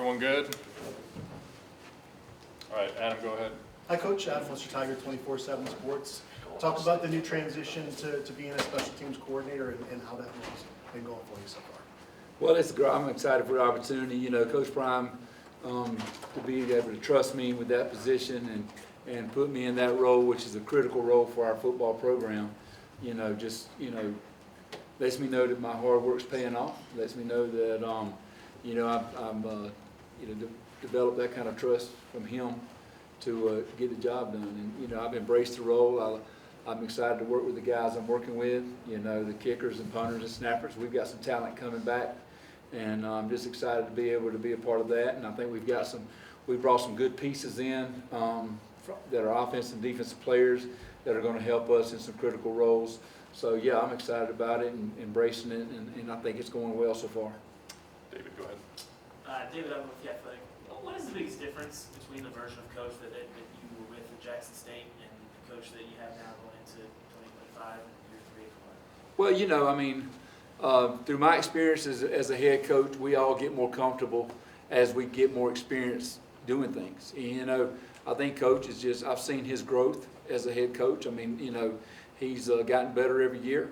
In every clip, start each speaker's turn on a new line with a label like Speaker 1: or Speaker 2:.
Speaker 1: Everyone good? All right, Adam, go ahead.
Speaker 2: Hi, Coach. Adam, Mr. Tiger, 24/7 Sports. Talk about the new transition to being a special teams coordinator and how that has been going for you so far.
Speaker 3: Well, I'm excited for the opportunity. You know, Coach Prime, to be able to trust me with that position and put me in that role, which is a critical role for our football program. Lets me know that my hard work's paying off. Lets me know that I've developed that kind of trust from him to get the job done. And I've embraced the role. I'm excited to work with the guys I'm working with. The kickers and punters and snappers. We've got some talent coming back, and I'm just excited to be able to be a part of that. And I think we've brought some good pieces in that are offensive and defensive players that are going to help us in some critical roles. So yeah, I'm excited about it and embracing it, and I think it's going well so far.
Speaker 1: David, go ahead.
Speaker 4: David, I'm with the Athletic. What is the biggest difference between the version of coach that you were with at Jackson State and the coach that you have now going into 2025 and year 3 and 4?
Speaker 3: Well, through my experience as a head coach, we all get more comfortable as we get more experience doing things. I think Coach is I've seen his growth as a head coach. He's gotten better every year.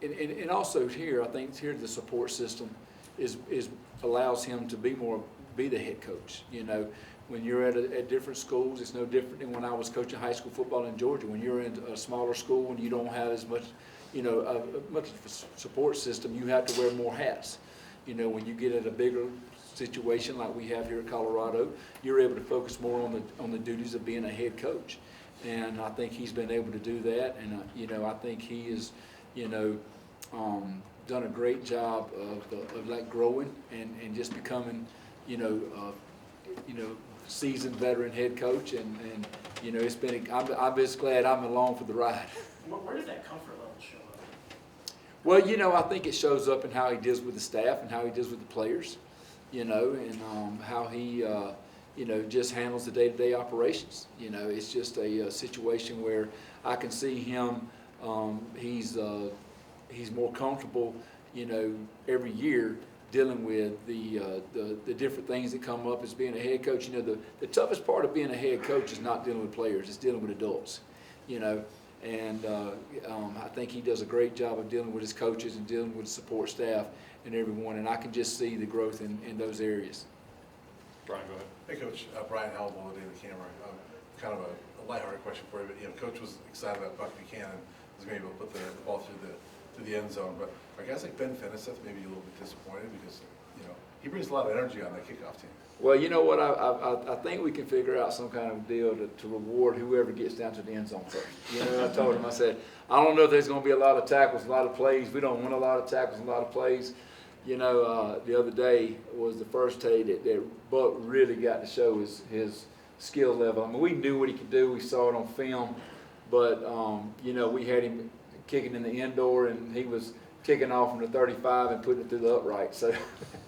Speaker 3: And also here, I think the support system allows him to be the head coach. When you're at different schools, it's no different than when I was coaching high school football in Georgia. When you're in a smaller school and you don't have as much, much of a support system, you have to wear more hats. When you get at a bigger situation like we have here at Colorado, you're able to focus more on the duties of being a head coach. And I think he's been able to do that. And I think he is, done a great job of growing and just becoming, seasoned veteran head coach. And it's been. I'm just glad I'm along for the ride.
Speaker 4: Where does that comfort level show up?
Speaker 3: Well, I think it shows up in how he deals with the staff and how he deals with the players, and how he, just handles the day-to-day operations. It's just a situation where I can see him. He's more comfortable, every year dealing with the different things that come up as being a head coach. The toughest part of being a head coach is not dealing with players; it's dealing with adults. And I think he does a great job of dealing with his coaches and dealing with the support staff and everyone. And I can just see the growth in those areas.
Speaker 1: Brian, go ahead.
Speaker 5: Hey, Coach. Brian Howell, David Cameron. Kind of a lighthearted question for you, but Coach was excited about Buck Buchanan was going to be able to put the ball through the end zone. But are guys like Ben Finnesseth maybe a little bit disappointed because he brings a lot of energy on that kickoff team?
Speaker 3: Well, you know what? I think we can figure out some kind of deal to reward whoever gets down to the end zone first. I told him, I said, I don't know if there's going to be a lot of tackles, a lot of plays. We don't win a lot of tackles, a lot of plays. The other day was the first day that Buck really got to show his skill level. We knew what he could do. We saw it on film. But, we had him kicking in the indoor, and he was kicking off from the 35 and putting it through the upright. So,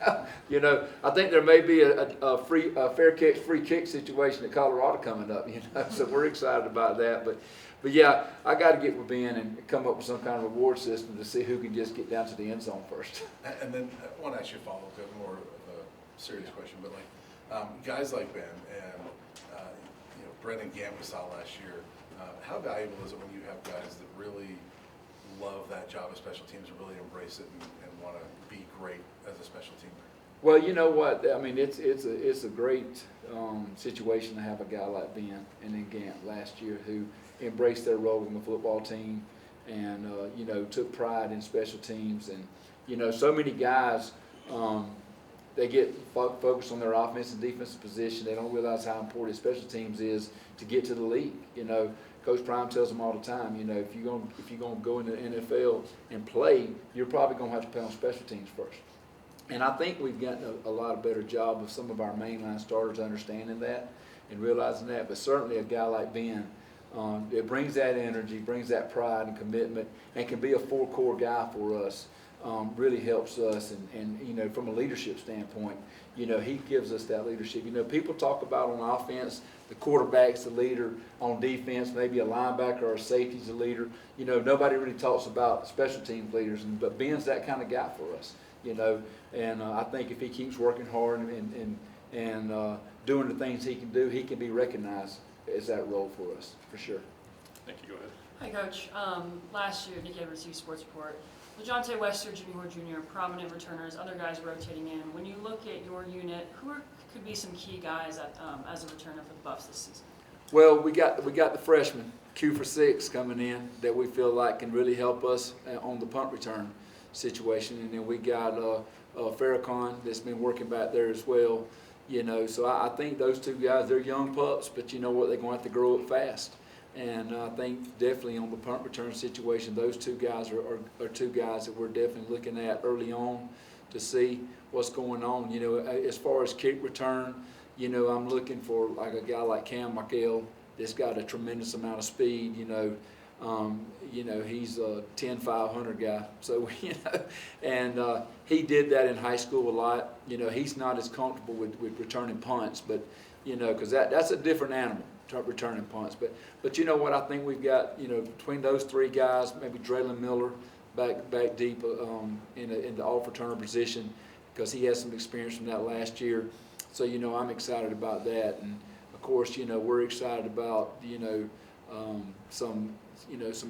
Speaker 3: I think there may be a fair catch, free kick situation at Colorado coming up, So we're excited about that. But yeah, I got to get with Ben and come up with some kind of reward system to see who can just get down to the end zone first.
Speaker 5: And then I want to ask you a follow-up, more of a serious question, but guys like Ben and Brendan Gant we saw last year, how valuable is it when you have guys that really love that job of special teams and really embrace it and want to be great as a special teamer?
Speaker 3: Well, you know what? It's a great situation to have a guy like Ben and then Gant last year who embraced their role in the football team and took pride in special teams. And so many guys they get focused on their offensive and defensive position. They don't realize how important special teams is to get to the league. Coach Prime tells them all the time, if you're gonna go into the NFL and play, you're probably gonna have to play on special teams first. And I think we've gotten a lot of better job of some of our mainline starters understanding that and realizing that. But certainly a guy like Ben, it brings that energy, brings that pride and commitment, and can be a four-core guy for us. Really helps us, and from a leadership standpoint, he gives us that leadership. People talk about on offense, the quarterback's the leader. On defense, maybe a linebacker or a safety's the leader. Nobody really talks about special teams leaders, but Ben's that kind of guy for us. you know. And I think if he keeps working hard and doing the things he can do, he can be recognized as that role for us, for sure.
Speaker 1: Thank you, go ahead.
Speaker 6: Hi, Coach. Last year, Nick Edwards, Sports Report. LeJontay Wester, Junior Jr., prominent returners, other guys rotating in. When you look at your unit, could be some key guys as a returner for the Buffs this season?
Speaker 3: Well, we got the freshman, Q for 6, coming in that we feel like can really help us on the punt return situation. And then we got Farrakhan that's been working back there as well. You know, so I think those two guys, they're young pups, but you know what, they're going to have to grow up fast. And I think definitely on the punt return situation, those two guys are two guys that we're definitely looking at early on to see what's going on. You know, as far as kick return, you know, I'm looking for like a guy like Cam Michael that's got a tremendous amount of speed. You know, he's a 10-500 guy. So you know, and he did that in high school a lot. You know, he's not as comfortable with returning punts, but you know, because that's a different animal. Returning punts, but you know what, I think we've got, you know, between those three guys, maybe Draylon Miller back deep in the off returner position, because he has some experience from that last year. So you know, I'm excited about that, and of course, you know, we're excited about, you know, some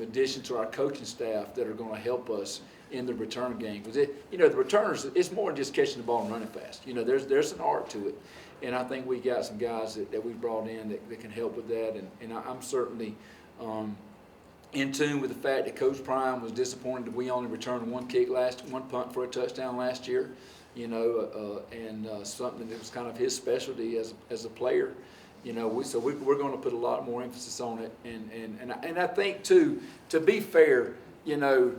Speaker 3: additions to our coaching staff that are going to help us in the return game, because you know, the returners, it's more than just catching the ball and running fast. You know, there's an art to it. And I think we got some guys that we brought in that can help with that. And I'm certainly in tune with the fact that Coach Prime was disappointed that we only returned one punt for a touchdown last year. You know, and something that was kind of his specialty as a player. You know, we're going to put a lot more emphasis on it. And I think too, to be fair, you know,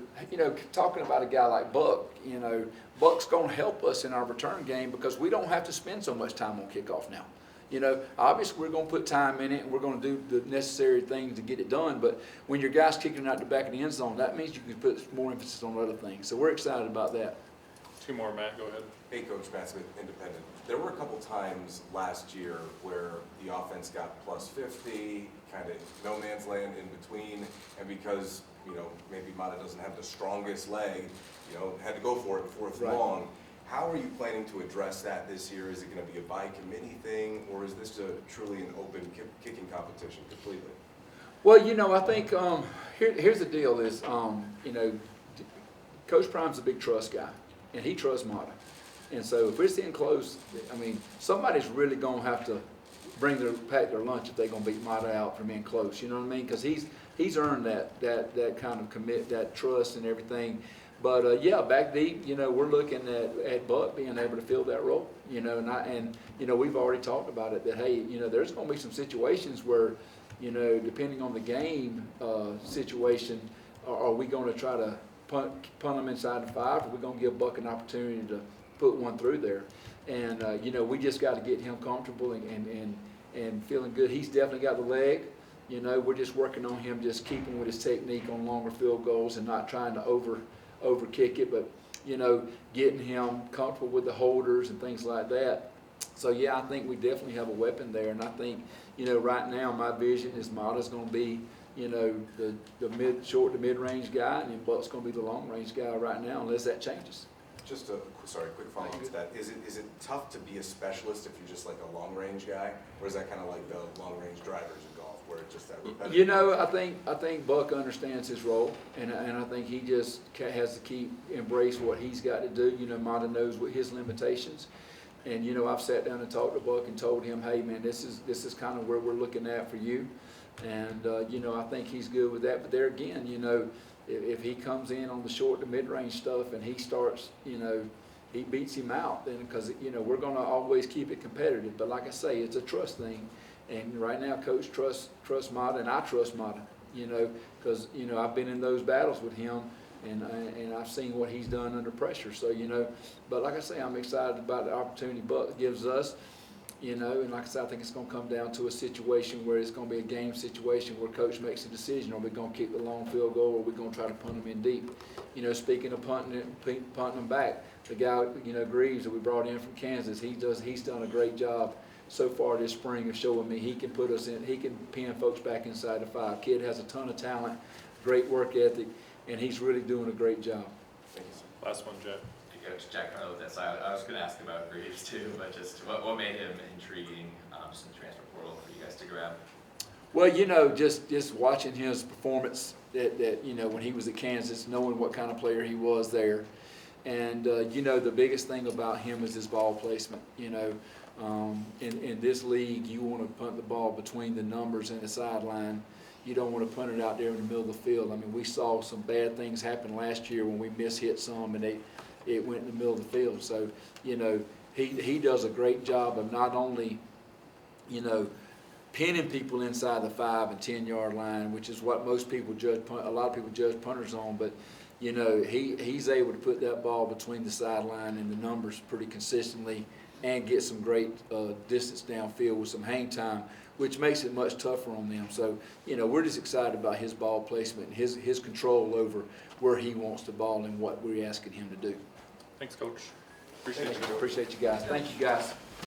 Speaker 3: talking about a guy like Buck, you know, Buck's going to help us in our return game because we don't have to spend so much time on kickoff now. You know, obviously we're going to put time in it and we're going to do the necessary things to get it done, but when your guy's kicking out the back of the end zone, that means you can put more emphasis on other things. So we're excited about that.
Speaker 1: Two more, Matt, go ahead.
Speaker 7: Hey, Coach, Matt Smith, Independent. There were a couple times last year where the offense got plus 50, kind of no man's land in between, and because, you know, maybe Mata doesn't have the strongest leg, you know, had to go for it fourth and long. How are you planning to address that this year? Is it going to be a by-committee thing, or is this truly an open kicking competition completely?
Speaker 3: Well, you know, I think here's the deal is, you know, Coach Prime's a big trust guy, and he trusts Mata. And so if we're seeing close, I mean, somebody's really going to have to pack their lunch if they're going to beat Mata out from being close. You know what I mean? Because he's earned that kind of that trust and everything. But yeah, back deep, you know, we're looking at Buck being able to fill that role. You know, and you know, we've already talked about it that hey, you know, there's going to be some situations where, you know, depending on the game situation, are we going to try to punt them inside the 5, or are we going to give Buck an opportunity to put one through there? And you know, we just got to get him comfortable and feeling good. He's definitely got the leg. You know, we're just working on him just keeping with his technique on longer field goals and not trying to over kick it, but you know, getting him comfortable with the holders and things like that. So yeah, I think we definitely have a weapon there, and I think, you know, right now my vision is Mata's going to be, you know, the short to mid-range guy, and then Buck's going to be the long-range guy right now, unless that changes.
Speaker 7: Just quick follow-up to that. Is it tough to be a specialist if you're just like a long-range guy, or is that kind of like the long-range drivers in golf, where it's just that repetitive?
Speaker 3: You know, I think Buck understands his role, and I think he just has to embrace what he's got to do. You know, Mata knows what his limitations, and you know, I've sat down and talked to Buck and told him, hey man, this is kind of where we're looking at for you, and you know, I think he's good with that. But there again, you know, if he comes in on the short to mid-range stuff and he starts, you know, he beats him out, then because, you know, we're going to always keep it competitive. But like I say, it's a trust thing. And right now, Coach trusts Mata, and I trust Mata, you know, because, you know, I've been in those battles with him, and I've seen what he's done under pressure. So, you know, but like I say, I'm excited about the opportunity Buck gives us. You know, and like I said, I think it's going to come down to a situation where it's going to be a game situation where Coach makes a decision: are we going to kick the long field goal, or are we going to try to punt them in deep? You know, speaking of punting them back, the guy, you know, Greaves that we brought in from Kansas, he's done a great job so far this spring of showing me he can put us in, he can pin folks back inside the 5. Kid has a ton of talent, great work ethic, and he's really doing a great job.
Speaker 1: Last one, Jeff.
Speaker 7: Hey,
Speaker 8: Coach Jack Carlo with this. I was going to ask about Graves too, but just what made him intriguing, just in the transfer portal for you guys to grab?
Speaker 3: Well, you know, just watching his performance that you know, when he was at Kansas, knowing what kind of player he was there. And, you know, the biggest thing about him is his ball placement. You know, in this league, you want to punt the ball between the numbers and the sideline. You don't want to punt it out there in the middle of the field. I mean, we saw some bad things happen last year when we mishit some and it went in the middle of the field. So, you know, he does a great job of not only, you know, pinning people inside the 5 and 10 yard line, which is what most people judge a lot of people judge punters on, but you know, he's able to put that ball between the sideline and the numbers pretty consistently and get some great distance downfield with some hang time, which makes it much tougher on them. So, you know, we're just excited about his ball placement and his control over where he wants the ball and what we're asking him to do.
Speaker 1: Thanks, Coach. Appreciate you.
Speaker 3: Appreciate you guys. Thank you, guys.